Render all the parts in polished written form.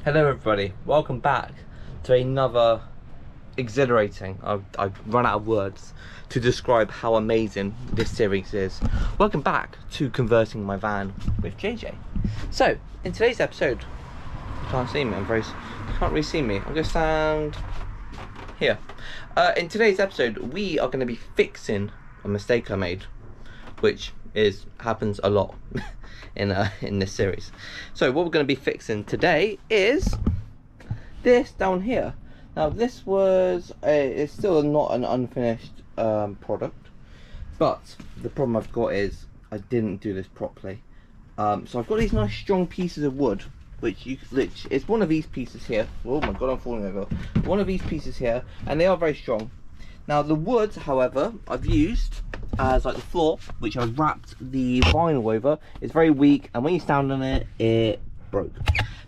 Hello everybody, welcome back to another exhilarating, I've run out of words to describe how amazing this series is. Welcome back to Converting My Van with JJ. So, in today's episode, you can't see me, you can't really see me, I'm going to stand here. In today's episode, we are going to be fixing a mistake I made, which happens a lot in this series. So what we're going to be fixing today is this down here. Now this was it's still not an unfinished product, but the problem I've got is I didn't do this properly. So I've got these nice strong pieces of wood, which it's one of these pieces here. Oh my god, I'm falling over. One of these pieces here, and they are very strong. Now the wood, however, I've used as like the floor, which I've wrapped the vinyl over, is very weak, and when you stand on it, it broke.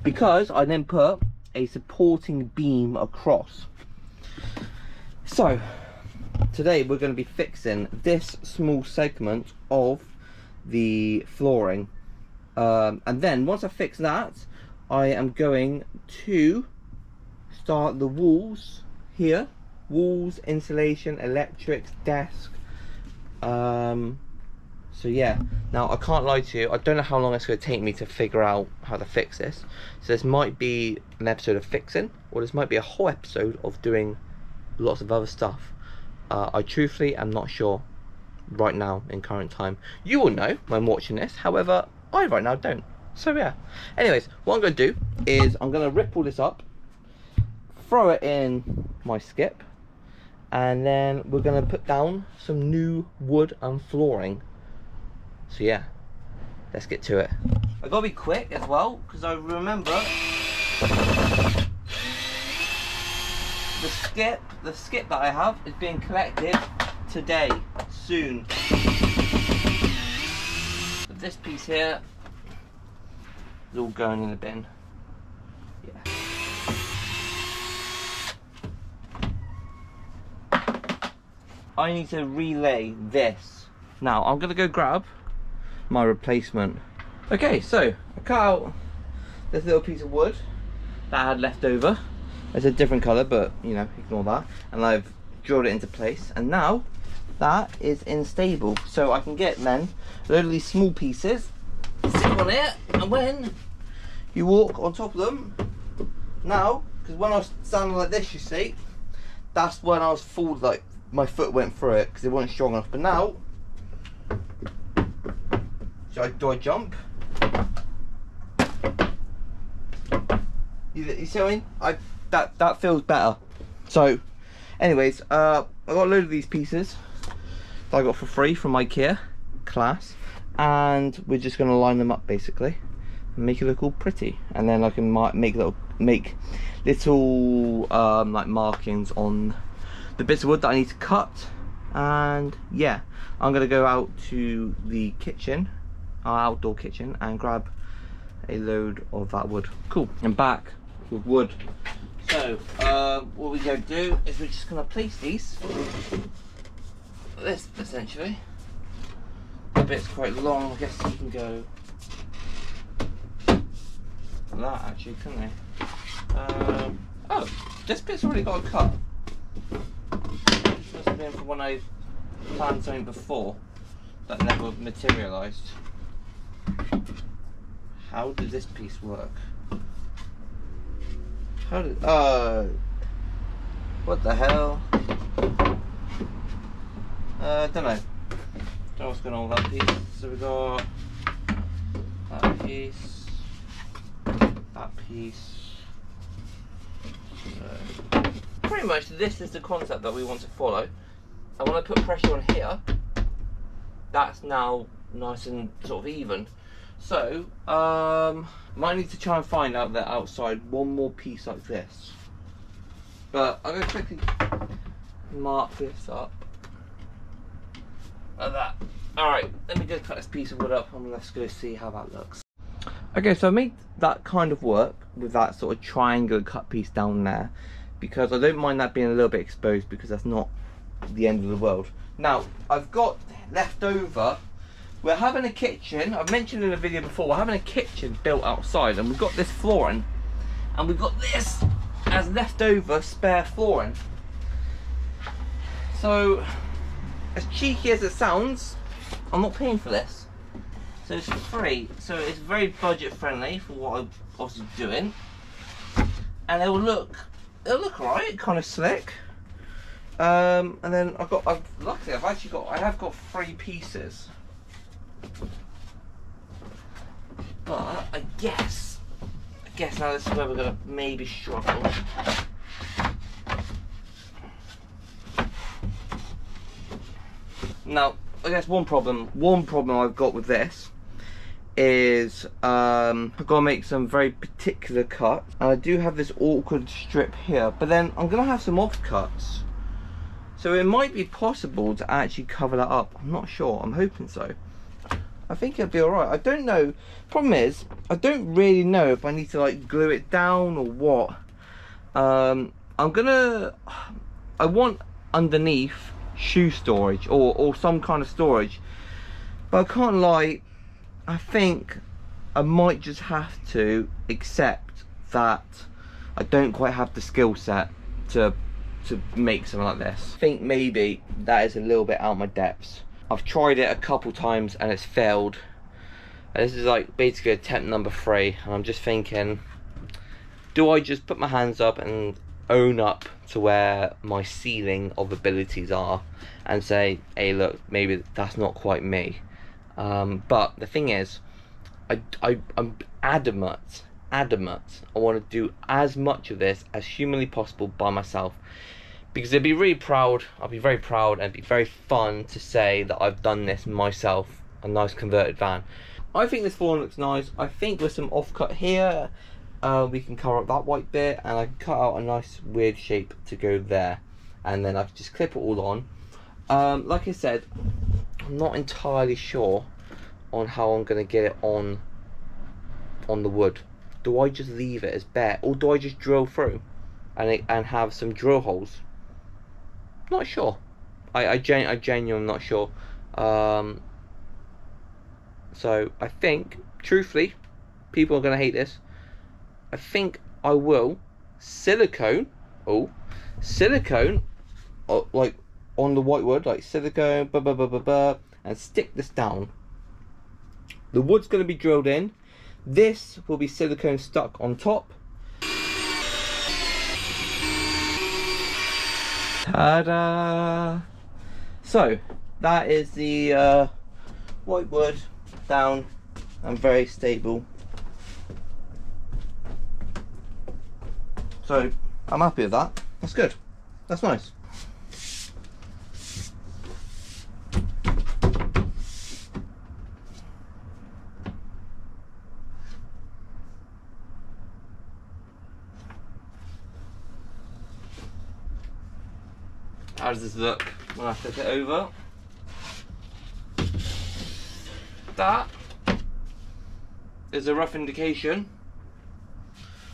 Because I then put a supporting beam across. So today we're going to be fixing this small segment of the flooring, and then once I fix that, I am going to start the walls here. Walls, insulation, electrics, desk. So yeah, now I can't lie to you, I don't know how long it's going to take me to figure out how to fix this. So this might be an episode of fixing, or this might be a whole episode of doing lots of other stuff. I truthfully am not sure right now in current time. You will know when watching this, however I right now don't. So yeah, anyways, what I'm going to do is I'm going to rip all this up, throw it in my skip, and then we're going to put down some new wood and flooring. So yeah, let's get to it. I gotta be quick as well, because I remember the skip that I have is being collected today, soon. So this piece here is all going in the bin. Yeah. I need to relay this. Now I'm gonna go grab my replacement. Okay, so I cut out this little piece of wood that I had left over. It's a different colour, but you know, ignore that. And I've drilled it into place, and now that is unstable. So I can get then a load of these small pieces, sit on it, and when you walk on top of them, now, because when I was standing like this, you see, that's when I was full, like my foot went through it because it wasn't strong enough. But now, do I jump? You see what I mean? That feels better. So, anyways, I got a load of these pieces that I got for free from IKEA, class, and we're just gonna line them up basically and make it look all pretty, and then I can make little like markings on the bits of wood that I need to cut. And yeah, I'm gonna go out to the kitchen, our outdoor kitchen, and grab a load of that wood. Cool. I'm back with wood. So what we're going to do is we're just going to place these like this, essentially. The bit's quite long, I guess you can go like that actually, couldn't they? Oh, this bit's already got a cut. This must have been from when I planned something before that never materialised. How did this piece work? How did what the hell? Don't know what's going on with that piece. So we got that piece, that piece. So pretty much this is the concept that we want to follow. And when I put pressure on here, that's now nice and sort of even. So might need to try and find out that outside one more piece like this, but I'm going to quickly mark this up like that. Alright, let me just cut this piece of wood up and let's go see how that looks. Okay, so I made that kind of work with that sort of triangular cut piece down there, because I don't mind that being a little bit exposed, because that's not the end of the world. Now I've got left over, we're having a kitchen, I've mentioned in a video before, we're having a kitchen built outside, and we've got this flooring and we've got this as leftover spare flooring. So, as cheeky as it sounds, I'm not paying for this. So it's free, so it's very budget friendly for what I'm obviously doing. And it'll look alright, kind of slick. And then luckily I have got 3 pieces. But I guess now this is where we're gonna maybe struggle. Now, I guess one problem I've got with this is I've got to make some very particular cuts, and I do have this awkward strip here, but then I'm gonna have some offcuts, so it might be possible to actually cover that up. I'm not sure. I'm hoping so. I think it'll be alright. I don't know. Problem is, I don't really know if I need to like glue it down or what. I want underneath shoe storage or some kind of storage, but I can't lie, I think I might just have to accept that I don't quite have the skill set to make something like this. I think maybe that is a little bit out of my depths. I've tried it a couple times and it's failed. This is like basically attempt number 3, and I'm just thinking, do I just put my hands up and own up to where my ceiling of abilities are and say, hey look, maybe that's not quite me. But the thing is, I'm adamant I want to do as much of this as humanly possible by myself, because I'd be really proud. I'll be very proud, and it'd be very fun to say that I've done this myself, a nice converted van. I think this flooring looks nice. I think with some offcut here, we can cover up that white bit, and I can cut out a nice weird shape to go there, and then I can just clip it all on. Like I said, I'm not entirely sure on how I'm going to get it on the wood. Do I just leave it as bare, or do I just drill through and have some drill holes? Not sure. I genuinely not sure. So I think, truthfully, people are going to hate this, I think I will silicone, like on the white wood, like silicone, and stick this down. The wood's going to be drilled in. This will be silicone stuck on top. Ta-da! So that is the white wood down and very stable. So I'm happy with that. That's good. That's nice. How does this look when I flip it over? That is a rough indication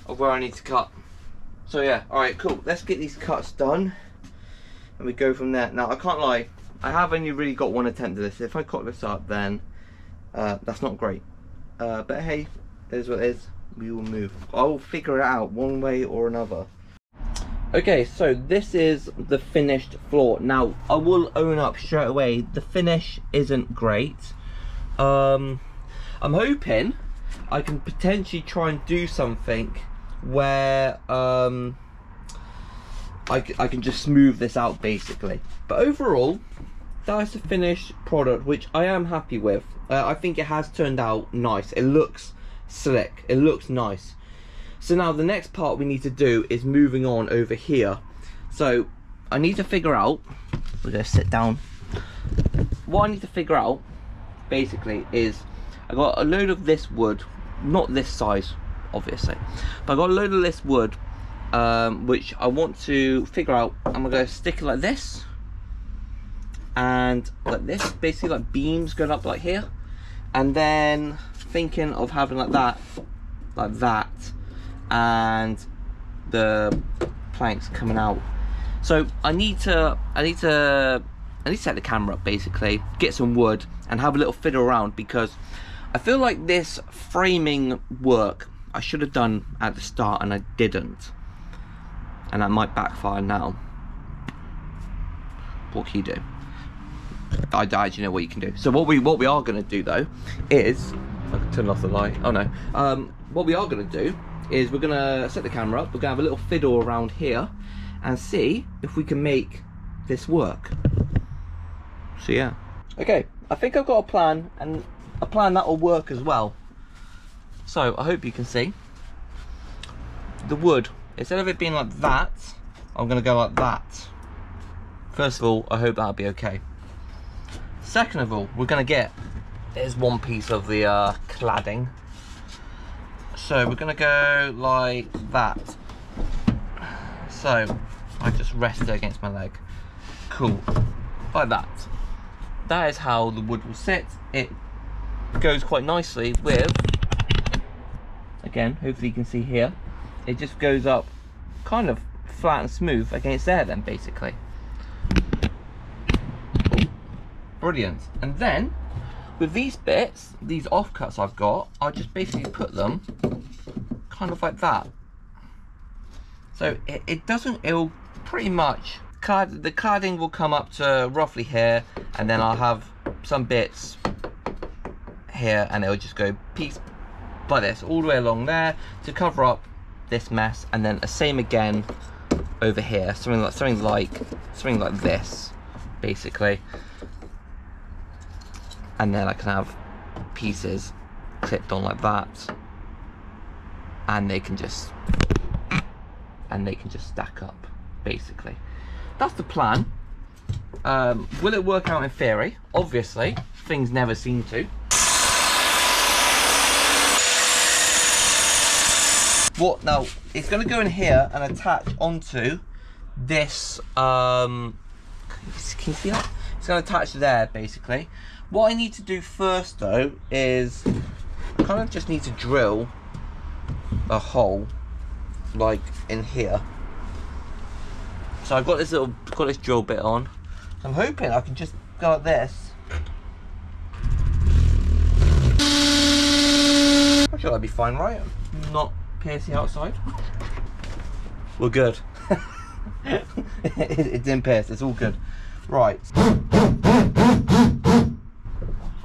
of where I need to cut. So yeah, alright, cool. Let's get these cuts done and we go from there. Now, I can't lie, I have only really got one attempt at this. If I cut this up, then that's not great. But hey, it is what it is. We will move. I'll figure it out one way or another. Okay, so this is the finished floor. Now, I will own up straight away, the finish isn't great. I'm hoping I can potentially try and do something where I can just smooth this out basically. But overall, that's the finished product, which I am happy with. I think it has turned out nice. It looks slick, it looks nice. So now the next part we need to do is moving on over here. So I need to figure out, we're gonna sit down. What I need to figure out basically is, I got a load of this wood, not this size obviously, but I got a load of this wood which I want to figure out. I'm gonna stick it like this and like this, basically like beams going up like here, and then thinking of having like that, and the planks coming out. So I need to set the camera up basically, get some wood and have a little fiddle around, because I feel like this framing work, I should have done at the start and I didn't, and that might backfire now. What can you do? I died, you know what you can do. So what we are going to do though is, I can turn off the light. Oh no. What we are going to do is we're going to set the camera up. We're going to have a little fiddle around here and see if we can make this work. So yeah. Okay, I think I've got a plan, and a plan that will work as well. So I hope you can see the wood. Instead of it being like that, I'm going to go like that. First of all, I hope that'll be okay. Second of all, we're going to get, there's one piece of the cladding. So we're going to go like that. So I just rest it against my leg. Cool. Like that. That is how the wood will sit. It goes quite nicely with, again, hopefully you can see here, it just goes up kind of flat and smooth against there then, basically. Brilliant. And then with these bits, these offcuts I've got, I'll just basically put them kind of like that. So it'll pretty much, the cladding will come up to roughly here, and then I'll have some bits here, and it'll just go piece like this all the way along there to cover up this mess, and then the same again over here, something like this, basically. And then I can have pieces clipped on like that, and they can just stack up, basically. That's the plan. Will it work out in theory? Obviously, things never seem to. What now? It's going to go in here and attach onto this. Can you see that? It's going to attach there, basically. What I need to do first though is I kind of just need to drill a hole like in here. So I've got this drill bit on. So I'm hoping I can just go like this. I'm sure that'll be fine, right? Not pierce the outside. We're good. It didn't pierce, it's all good. Right.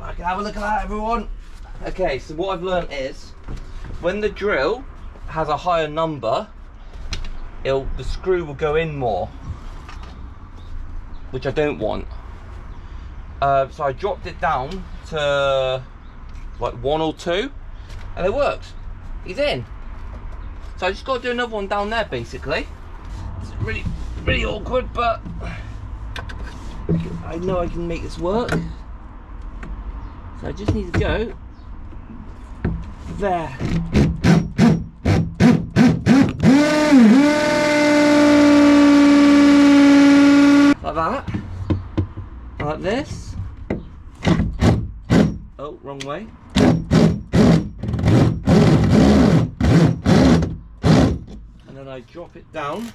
I can have a look at that, everyone. Okay, so what I've learned is when the drill has a higher number, the screw will go in more, which I don't want. So I dropped it down to like 1 or 2, and it works. He's in. So I just got to do another one down there, basically. It's really, really awkward, but I know I can make this work. So I just need to go there. Like that. Like this. Oh, wrong way. And then I drop it down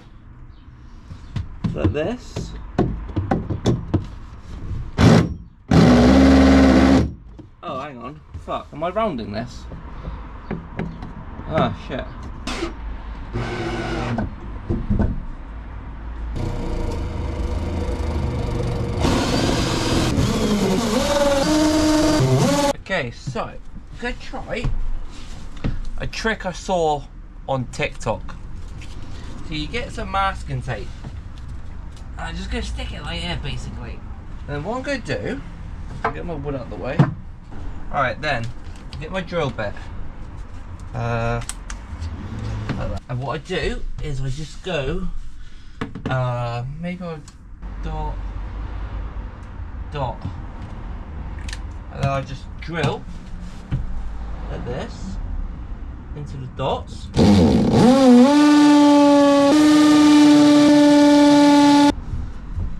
like this. Oh, hang on. Fuck, am I rounding this? Ah, shit. Okay, so I'm gonna try a trick I saw on TikTok. So you get some masking tape, and I'm just gonna stick it like here, basically. And then what I'm gonna do, I'll get my wood out of the way. Alright, then get my drill bit. And what I do is I just go, maybe I'll dot, and then I just drill like this into the dots.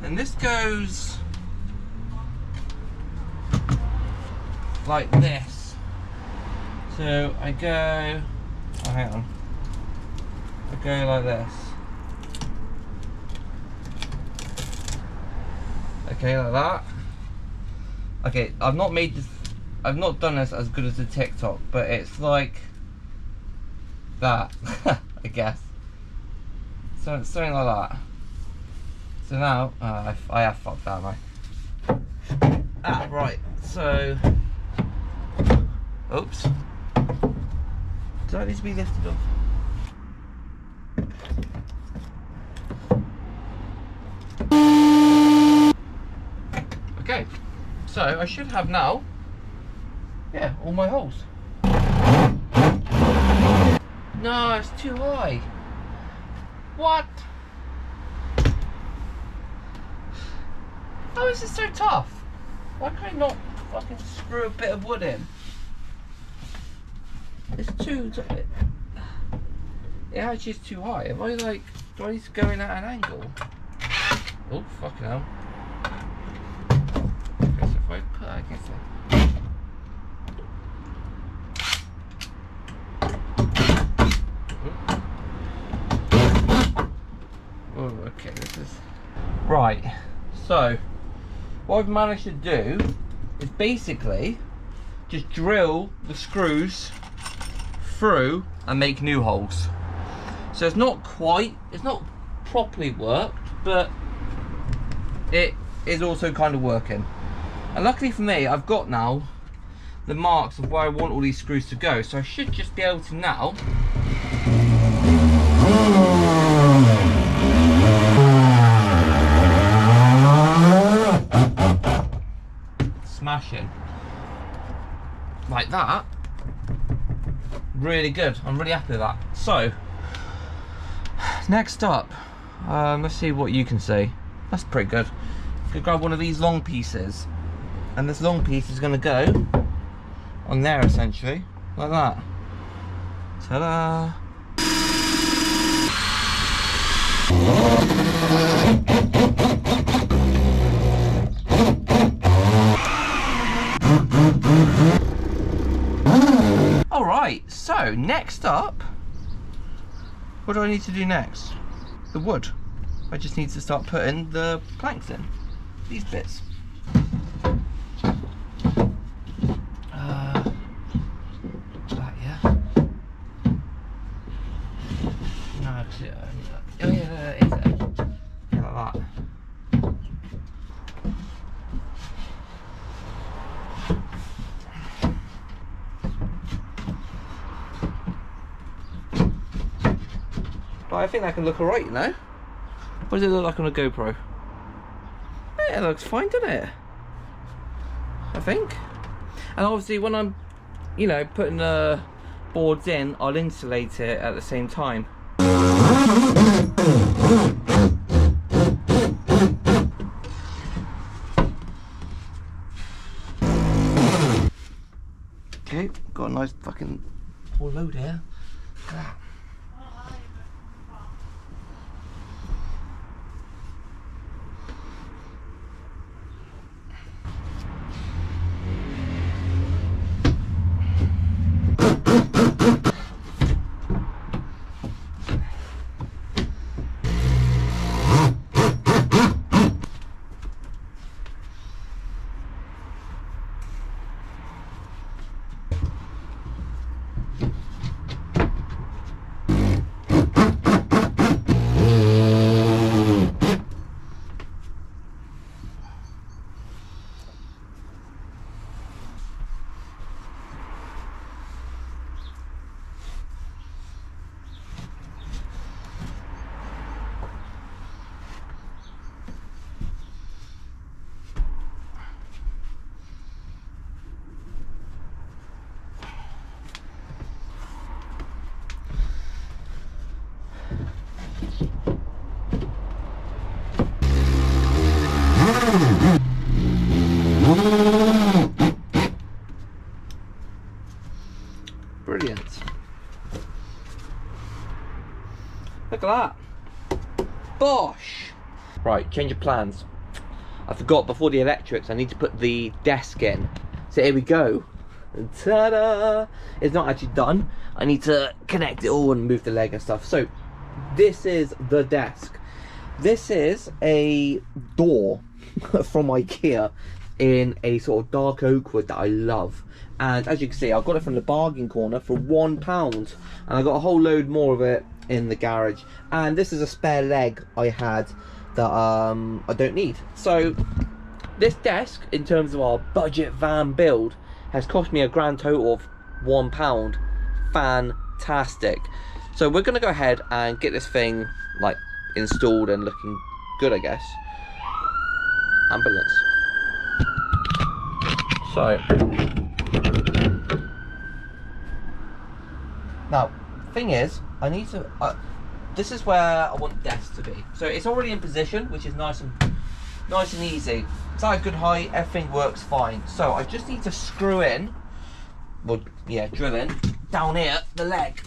And this goes like this. So I go, oh, hang on, I go like this. Okay, like that. Okay, I've not made this, I've not done this as good as the TikTok, but it's like that, I guess. So something like that. So now I have fucked that, right? Right. So, oops. Does that need to be lifted off? Okay. So I should have now, yeah, all my holes. No, it's too high. What? How is it so tough? Why can't I not fucking screw a bit of wood in? It's too... It actually is too high. Am I like... Do I need to go in at an angle? Oh, fucking hell. Okay, so if I put that against it... Oh, okay, this is... Right, so... What I've managed to do is basically just drill the screws through and make new holes. So it's not properly worked, but it is also kind of working. And luckily for me, I've got now the marks of where I want all these screws to go, so I should just be able to now smash in like that. Really good. I'm really happy with that. So next up, let's see what you can see. That's pretty good. Could grab one of these long pieces, and this long piece is going to go on there essentially, like that. Ta-da! Alright, so next up, what do I need to do next? The wood. I just need to start putting the planks in. These bits. That, yeah. No, oh yeah, it's yeah, like that. But I think that can look alright, you know? What does it look like on a GoPro? Yeah, it looks fine, doesn't it? I think. And obviously when I'm, you know, putting the boards in, I'll insulate it at the same time. Okay, got a nice fucking whole load here. Look at that. Brilliant. Look at that. Bosh! Right, change of plans. I forgot, before the electrics, I need to put the desk in. So here we go. Ta-da! It's not actually done. I need to connect it all and move the leg and stuff. So, this is the desk. This is a door from IKEA. in a sort of dark oak wood that I love. And as you can see, I got it from the bargain corner for £1, and I got a whole load more of it in the garage. And this is a spare leg I had that I don't need. So this desk, in terms of our budget van build, has cost me a grand total of £1. Fantastic. So we're gonna go ahead and get this thing like installed and looking good, I guess. Ambulance. So now, thing is, I need to. This is where I want the desk to be. So it's already in position, which is nice and easy. It's at a good height. Everything works fine. So I just need to screw in. Well, yeah, drill in down here the leg.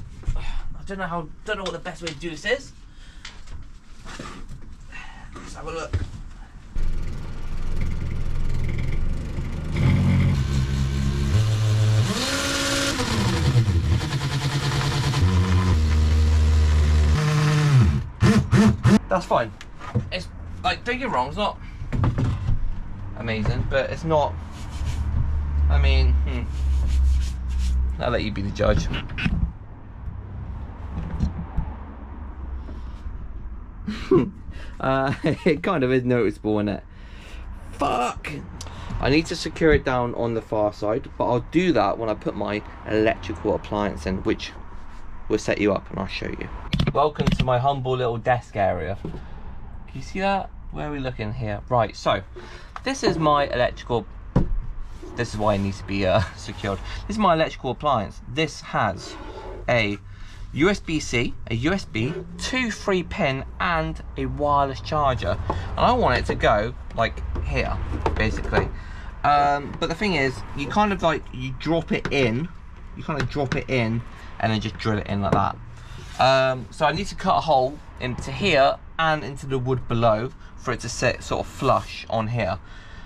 Don't know what the best way to do this is. Let's have a look. That's fine. It's like, don't get me wrong, it's not amazing, but it's not, I mean, I'll let you be the judge. It kind of is noticeable, isn't it? Fuck! I need to secure it down on the far side, but I'll do that when I put my electrical appliance in, which will set you up and I'll show you. Welcome to my humble little desk area. Can you see that? Where are we looking here? Right, so this is my electrical. This is why it needs to be secured. This is my electrical appliance. This has a USB-C, a USB, 2 3-pin, and a wireless charger. And I want it to go like here, basically. But the thing is, you kind of like, you drop it in, and then just drill it in like that. So I need to cut a hole into here and into the wood below for it to sit sort of flush on here.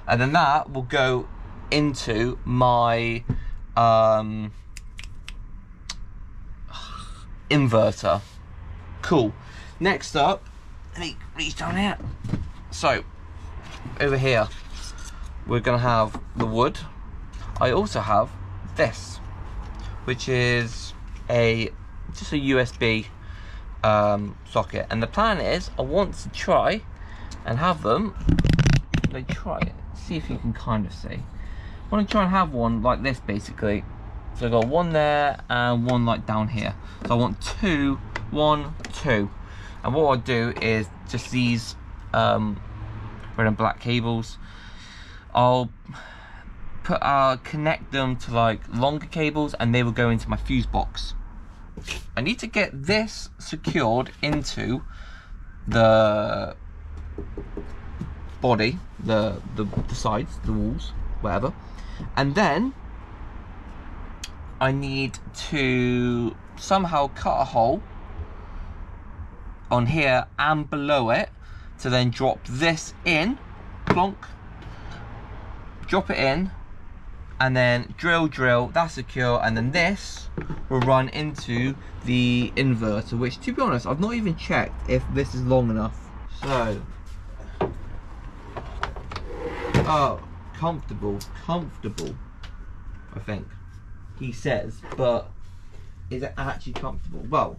And then that will go into my inverter. Cool. Next up, let me reach down here. So over here we're gonna have the wood. I also have this, which is just a USB socket, and the plan is I want to try and have them, see if you can kind of see. I want to try and have one like this, basically. So I've got one there and one like down here. So I want 2, 1, 2. And what I'll do is just these red and black cables, I'll connect them to like longer cables, and they will go into my fuse box. I need to get this secured into the body, the sides, the walls, whatever, and then I need to somehow cut a hole on here and below it to then drop this in, plonk, drop it in, and then drill, that's secure, and then this will run into the inverter, which, to be honest, I've not even checked if this is long enough. So, oh, comfortable, I think he says, but is it actually comfortable? Well,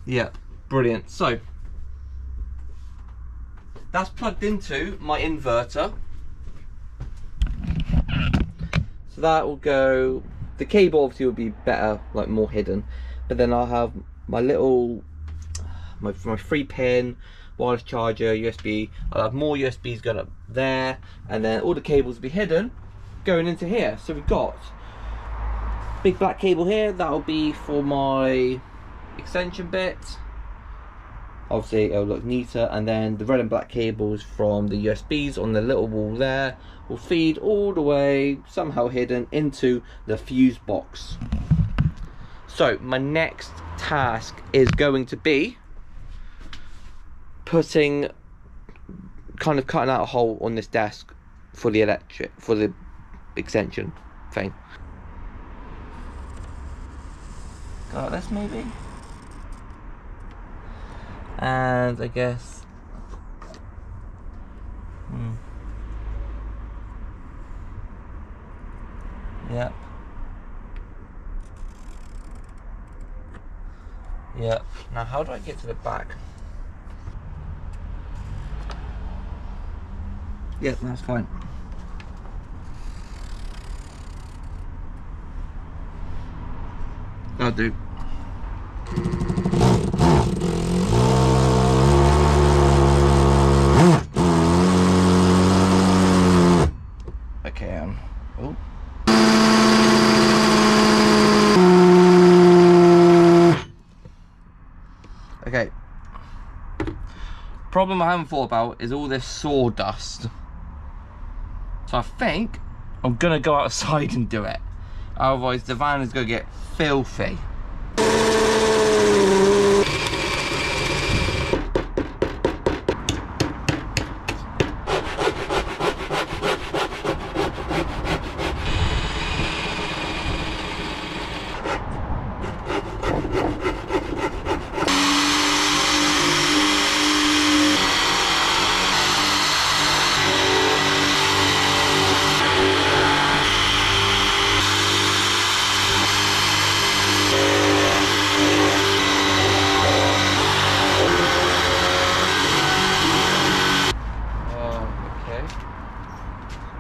yeah, brilliant. So that's plugged into my inverter. So that will go, the cable obviously will be better, like more hidden, but then I'll have my little, my 3-pin wireless charger, USB. I'll have more USBs going up there, and then all the cables will be hidden going into here. So we've got big black cable here, that'll be for my extension bit. Obviously it'll look neater, and then the red and black cables from the USBs on the little wall there will feed all the way, somehow hidden, into the fuse box. So my next task is going to be cutting out a hole on this desk for the extension thing. Got this maybe? And I guess Yeah. Now, how do I get to the back? Yeah, that's fine. That'll do. Okay, oh. Okay. Problem I haven't thought about is all this sawdust. So I think I'm gonna go outside and do it. Otherwise the van is gonna get filthy.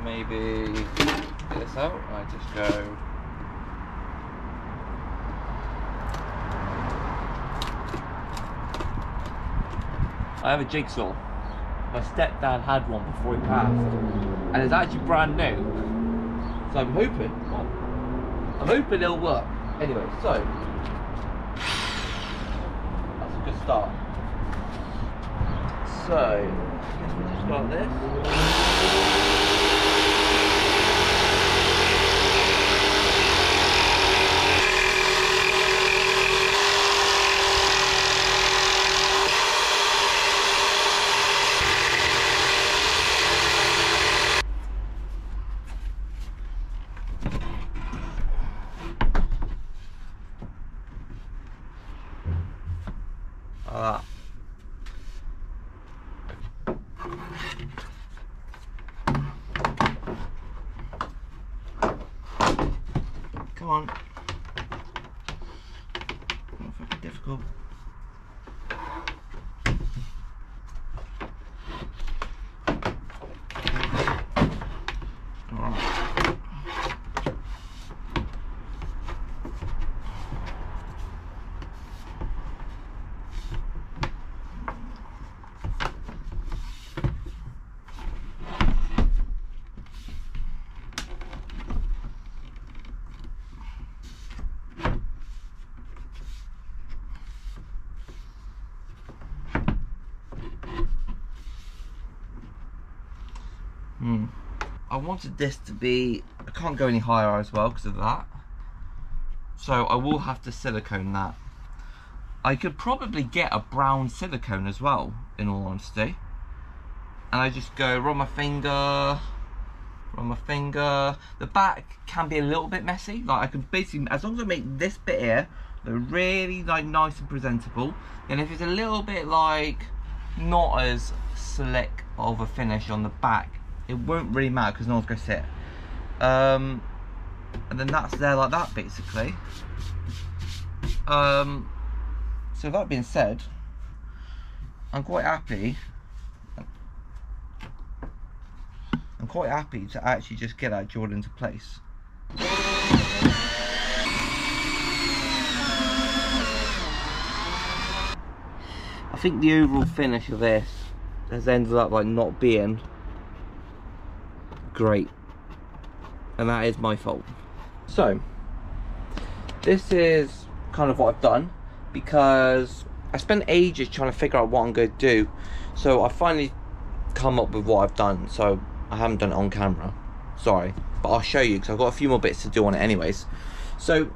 Maybe get this out and I just go. I have a jigsaw. My stepdad had one before he passed, and it's actually brand new. So I'm hoping it'll work. Anyway, so that's a good start. So I guess we'll just start this. Like that. Come on. Not fucking difficult. I wanted this to be, I can't go any higher as well because of that, so I will have to silicone that. I could probably get a brown silicone as well, in all honesty, and I just go run my finger. The back can be a little bit messy, like I can basically, as long as I make this bit here look really like nice and presentable, and if it's a little bit like not as slick of a finish on the back, it won't really matter because no one's going to see it. And then that's there like that basically. So that being said, I'm quite happy to actually just get that drilled into place. I think the overall finish of this has ended up like not being great, and that is my fault. So this is kind of what I've done, because I spent ages trying to figure out what I'm going to do, so I finally come up with what I've done. So I haven't done it on camera, sorry, but I'll show you because I've got a few more bits to do on it anyways. So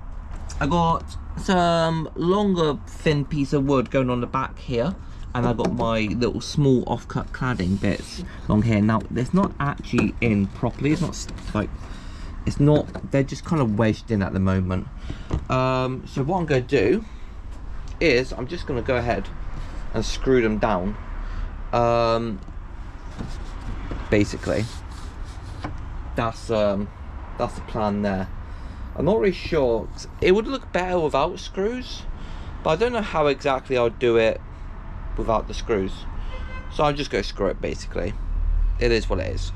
I got some longer thin piece of wood going on the back here, and I've got my little small offcut cladding bits along here. Now it's not actually in properly, it's not like, it's not, they're just kind of wedged in at the moment. So what I'm going to do is I'm just going to go ahead and screw them down. Basically that's the plan there. I'm not really sure, it would look better without screws, but I don't know how exactly I'll do it without the screws. So I'm just going to screw it basically. It is what it is.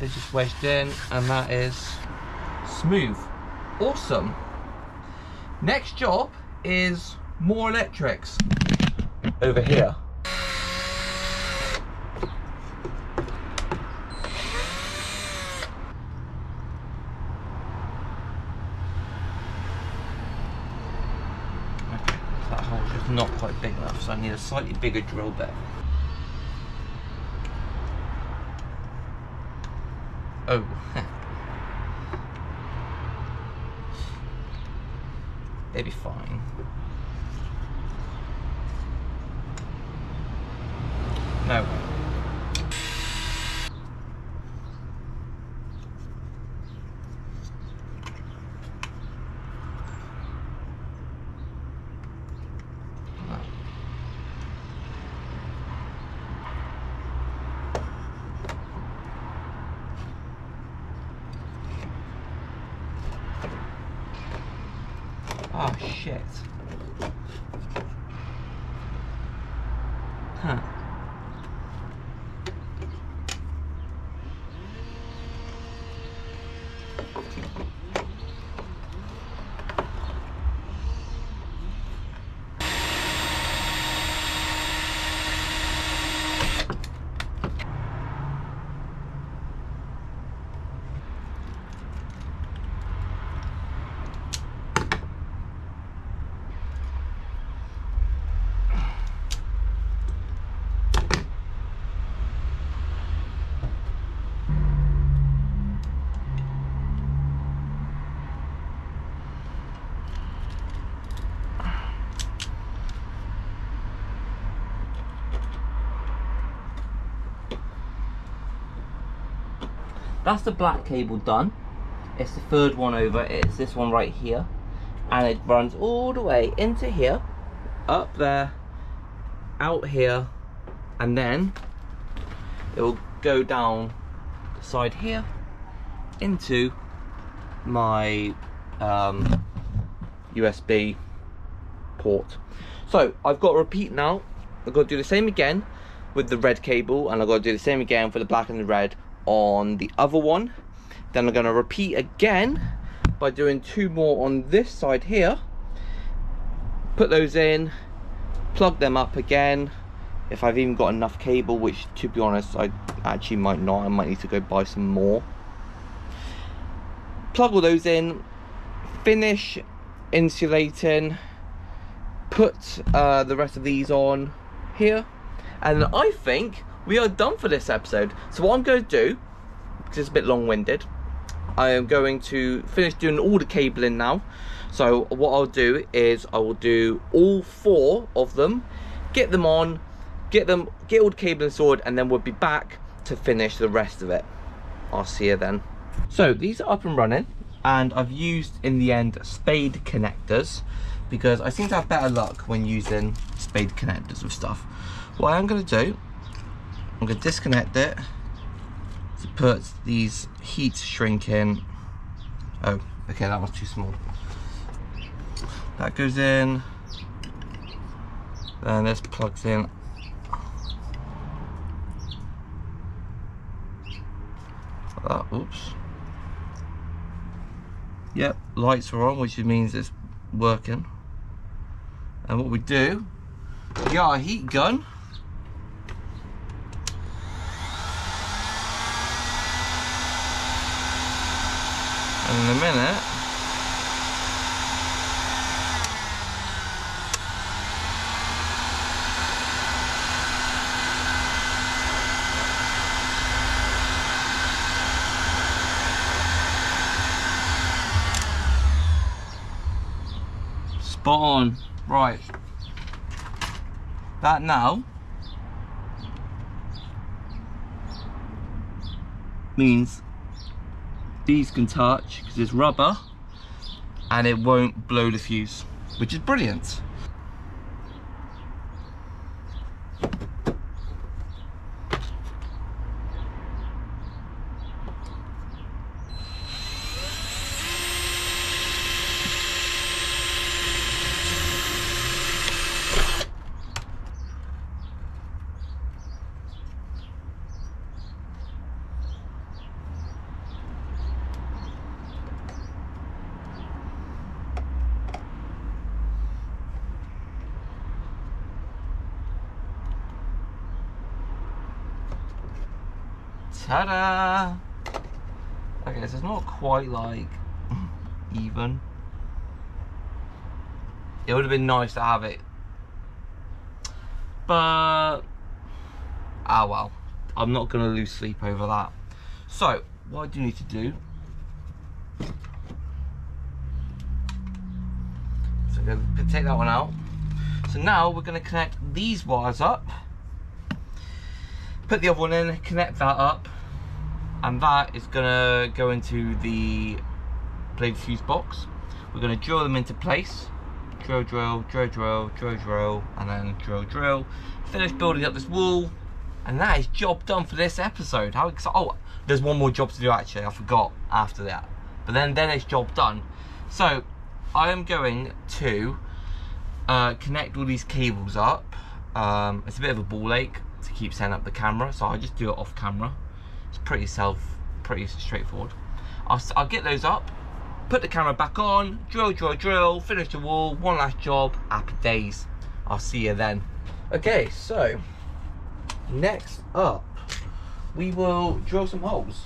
It's just wedged in and that is smooth. Awesome. Next job is more electrics over here. Okay, that hole's just not quite big enough, so I need a slightly bigger drill bit. Oh. They'd be fine. No. Oh shit. Huh. That's the black cable done. It's the third one over. It's this one right here. And it runs all the way into here, up there, out here, and then it will go down the side here into my USB port. So I've got to repeat now. I've got to do the same again with the red cable, and I've got to do the same again for the black and the red on the other one. Then I'm going to repeat again by doing 2 more on this side here, put those in, plug them up again if I've even got enough cable, which to be honest I actually might not. I might need to go buy some more. Plug all those in, finish insulating, put the rest of these on here, and I think we are done for this episode. So what I'm going to do, because it's a bit long-winded, I am going to finish doing all the cabling now. So what I'll do is I will do all 4 of them, get them on, get all the cabling sorted, and then we'll be back to finish the rest of it. I'll see you then. So these are up and running, and I've used in the end spade connectors because I seem to have better luck when using spade connectors with stuff. What I'm going to do, I'm going to disconnect it to put these heat shrink in. Oh, okay, that was too small. That goes in, then this plugs in. Oops. Yep, lights are on, which means it's working. And what we do, we got our heat gun. And in a minute, spot on. Right, that now means these can touch because it's rubber and it won't blow the fuse, which is brilliant. Ta-da! Okay, so it's not quite like even. It would have been nice to have it, but ah well, I'm not gonna lose sleep over that. So what I do need to do, so I'm gonna take that one out. So now we're gonna connect these wires up, put the other one in, connect that up, and that is gonna go into the blade fuse box. We're gonna drill them into place. Drill, drill, drill, drill, drill, drill, and then drill, drill. Finish building up this wall, and that is job done for this episode. How exciting! Oh, there's one more job to do actually. I forgot after that, but then it's job done. So I am going to connect all these cables up. It's a bit of a ball ache to keep setting up the camera, so I just do it off camera. It's pretty straightforward. I'll get those up. Put the camera back on, drill, drill, drill, finish the wall, one last job, happy days. I'll see you then. Okay, so next up, we will drill some holes.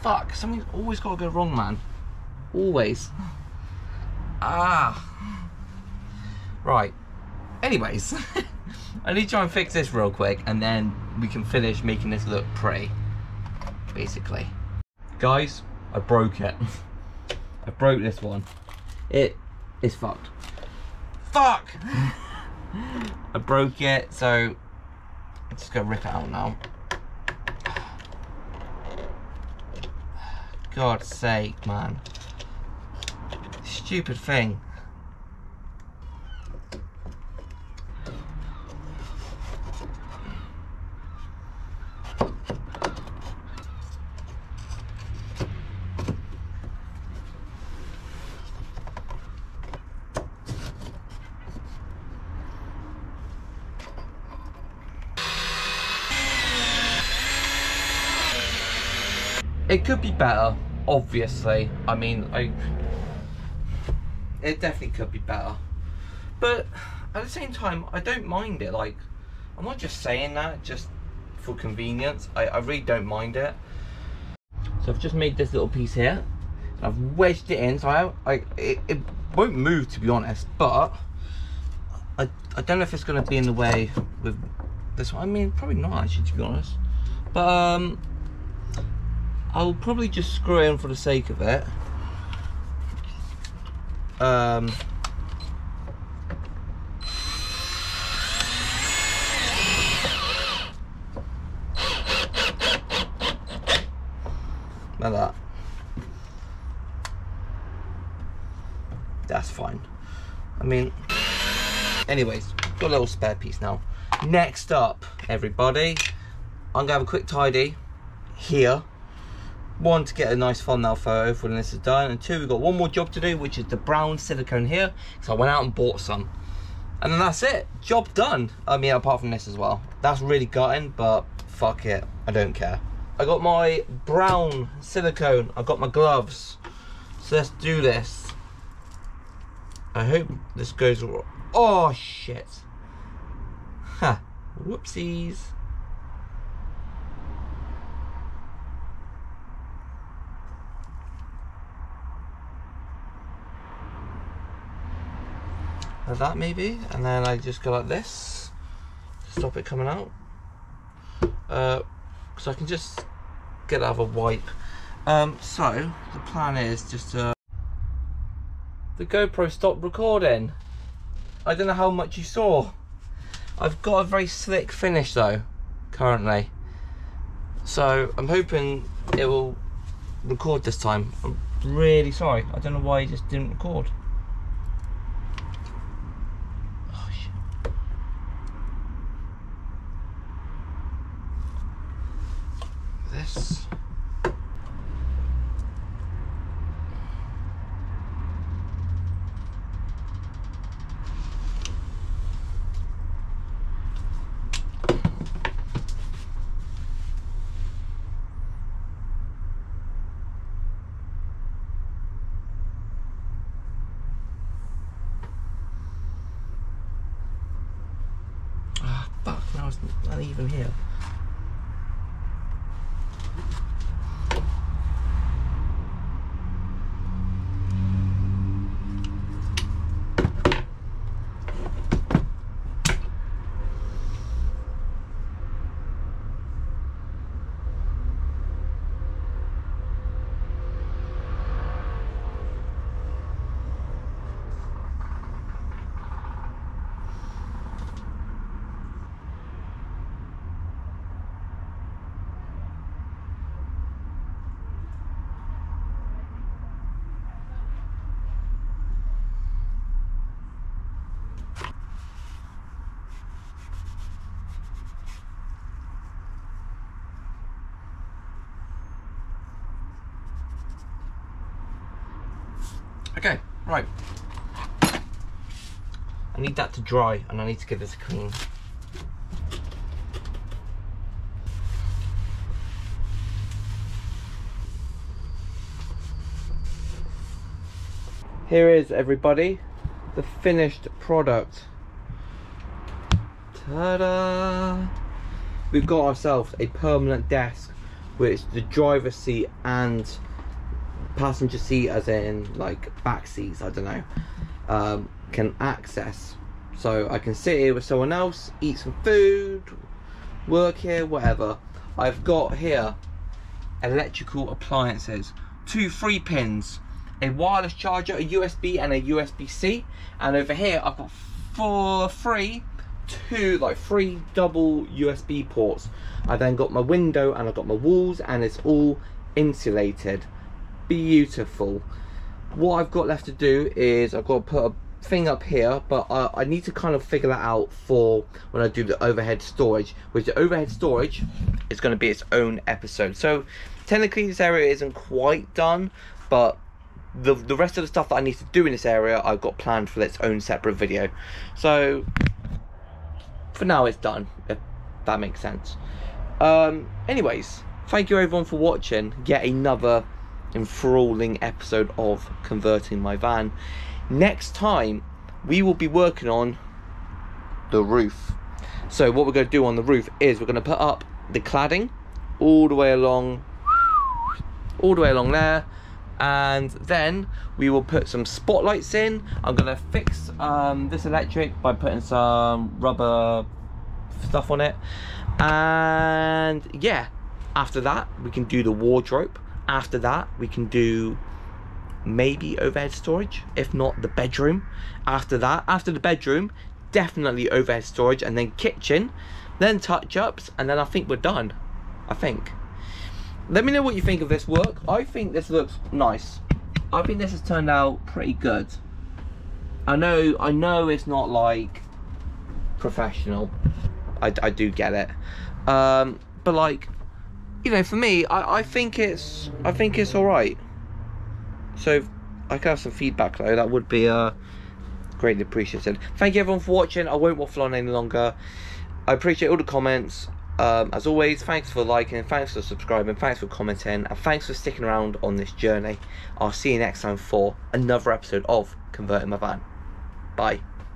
Fuck, something's always got to go wrong, man. Always. Ah. Right. Anyways, I need to try and fix this real quick, and then we can finish making this look pretty, basically. Guys, I broke it. I broke this one. It is fucked. Fuck! I broke it, so I'm just gonna rip it out now. God's sake, man. Stupid thing. It could be better, obviously. I mean, it definitely could be better. But at the same time, I don't mind it. Like, I'm not just saying that just for convenience. I really don't mind it. So I've just made this little piece here. I've wedged it in, so it won't move, to be honest. But I don't know if it's going to be in the way with this one. I mean, probably not actually, to be honest. But I'll probably just screw it in for the sake of it. Like that. That's fine. I mean, anyways, got a little spare piece now. Next up, everybody, I'm gonna have a quick tidy here. One, to get a nice thumbnail photo for when this is done, and two, we've got one more job to do, which is the brown silicone here. So I went out and bought some, and then that's it. Job done. I mean, apart from this as well. That's really gutting, but fuck it, I don't care. I got my brown silicone. I got my gloves. So let's do this. I hope this goes all. Oh shit. Ha. Whoopsies. Like that maybe, and then I just go like this to stop it coming out. So I can just get out of a wipe. So the plan is just to. The GoPro stopped recording. I don't know how much you saw. I've got a very slick finish though, currently. So I'm hoping it will record this time. I'm really sorry. I don't know why it just didn't record. Oh shit. This. it's not even here. Okay, right. I need that to dry and I need to give this a clean. Here is, everybody, the finished product. Ta-da! We've got ourselves a permanent desk which the driver's seat and passenger seat, as in like back seats, I don't know, can access. So I can sit here with someone else, eat some food, work here, whatever. I've got here electrical appliances, 2 3 pins, a wireless charger, a USB and a USB-C, and over here I've got 3 double USB ports. I then got my window and I've got my walls, and it's all insulated. Beautiful. What I've got left to do is I've got to put a thing up here, but I need to kind of figure that out for when I do the overhead storage, which the overhead storage is going to be its own episode. So technically this area isn't quite done, but the rest of the stuff that I need to do in this area I've got planned for its own separate video. So for now it's done, if that makes sense. Anyways, thank you everyone for watching yet another enthralling episode of converting my van. Next time we will be working on the roof. So what we're going to do on the roof is we're going to put up the cladding all the way along there, and then we will put some spotlights in. I'm going to fix this electric by putting some rubber stuff on it, and yeah, after that we can do the wardrobe. After that we can do maybe overhead storage, if not the bedroom. After that, after the bedroom, definitely overhead storage, and then kitchen, then touch-ups, and then I think we're done. I think. Let me know what you think of this work. I think this looks nice. I think this has turned out pretty good. I know it's not like professional. I do get it. But like, you know, for me, I think it's alright. So if I could have some feedback though, that would be greatly appreciated. Thank you everyone for watching. I won't waffle on any longer. I appreciate all the comments. As always, thanks for liking, thanks for subscribing, thanks for commenting, and thanks for sticking around on this journey. I'll see you next time for another episode of Converting My Van. Bye.